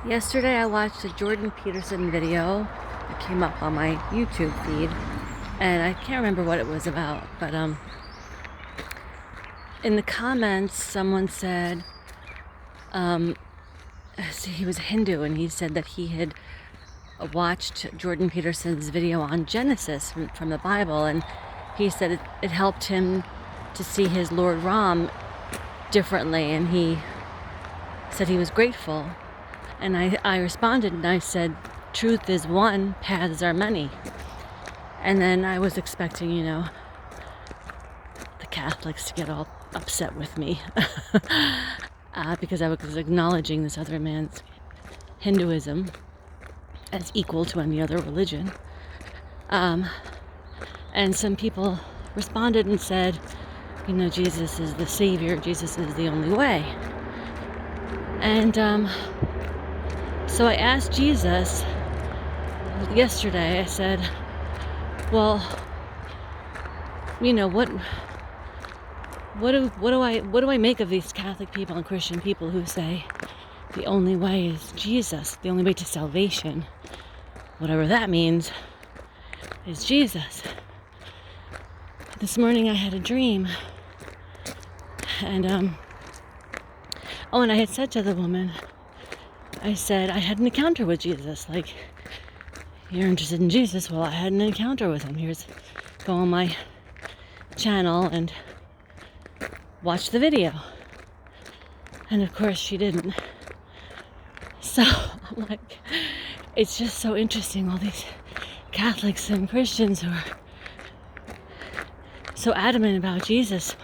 Yesterday I watched a Jordan Peterson video that came up on my YouTube feed, and I can't remember what it was about, but in the comments someone said he was Hindu, and he said that he had watched Jordan Peterson's video on Genesis from the Bible, and he said it helped him to see his Lord Ram differently, and he said he was grateful. And I responded and I said, truth is one, paths are many. And then I was expecting, the Catholics to get all upset with me because I was acknowledging this other man's Hinduism as equal to any other religion. And some people responded and said, Jesus is the Savior, Jesus is the only way. And so I asked Jesus yesterday, I said, well, what do I make of these Catholic people and Christian people who say the only way is Jesus, the only way to salvation, whatever that means, is Jesus. This morning I had a dream, and and I had said to the woman, I said, I had an encounter with Jesus. Like, you're interested in Jesus? Well, I had an encounter with him. Go on my channel and watch the video. And of course she didn't. So I'm like, it's just so interesting, all these Catholics and Christians who are so adamant about Jesus.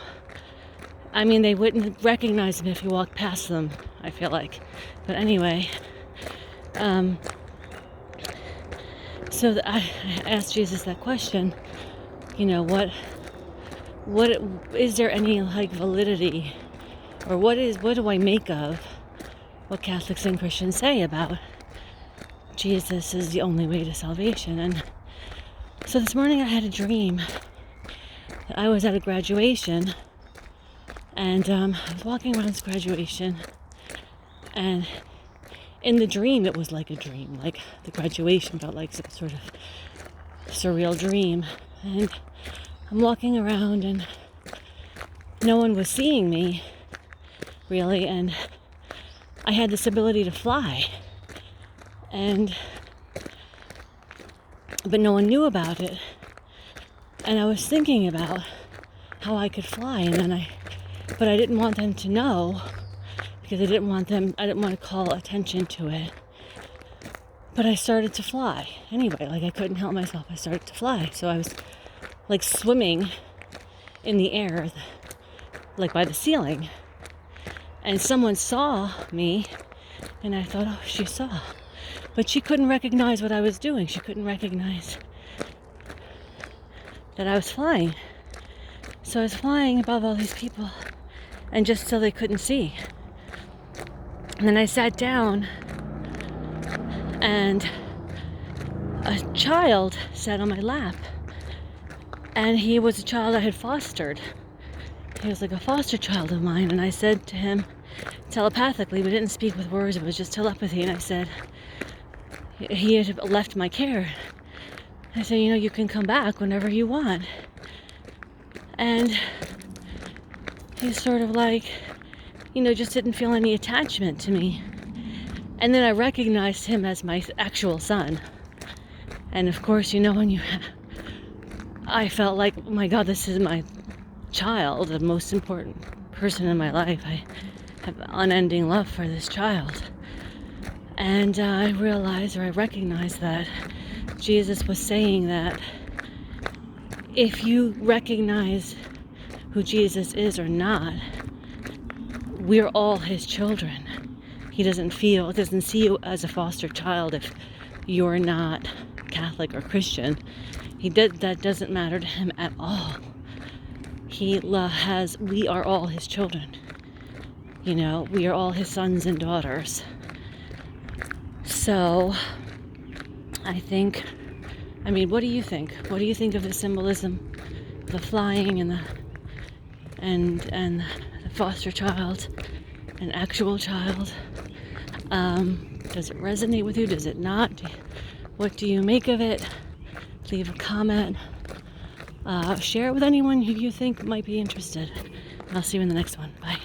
I mean, they wouldn't recognize him if you walked past them, I feel like. But anyway, so I asked Jesus that question, what is there any validity, or what do I make of what Catholics and Christians say about Jesus is the only way to salvation? And so this morning I had a dream that I was at a graduation, and I was walking around this graduation, and in the dream it was like a dream, like the graduation felt like some sort of surreal dream. And I'm walking around and no one was seeing me really, and I had this ability to fly, but no one knew about it. And I was thinking about how I could fly, but I didn't want them to know, because I didn't want to call attention to it. But I started to fly anyway, I couldn't help myself. I started to fly. So I was swimming in the air, by the ceiling. And someone saw me, and I thought, oh, she saw. But she couldn't recognize what I was doing. She couldn't recognize that I was flying. So I was flying above all these people, and just so they couldn't see. And then I sat down, and a child sat on my lap, and he was a child I had fostered. He was like a foster child of mine, and I said to him telepathically, we didn't speak with words, it was just telepathy, and I said, he had left my care. I said, you can come back whenever you want. And he's sort of just didn't feel any attachment to me. And then I recognized him as my actual son. And of course, I felt like, oh my God, this is my child, the most important person in my life. I have unending love for this child. And I recognized that Jesus was saying that if you recognize who Jesus is or not, we're all his children. He doesn't see you as a foster child if you're not Catholic or Christian. That doesn't matter to him at all. We are all his children. We are all his sons and daughters. So I think, what do you think? What do you think of the symbolism, the flying and the foster child, an actual child? Does it resonate with you? Does it not? What do you make of it? Leave a comment. Share it with anyone who you think might be interested. I'll see you in the next one. Bye.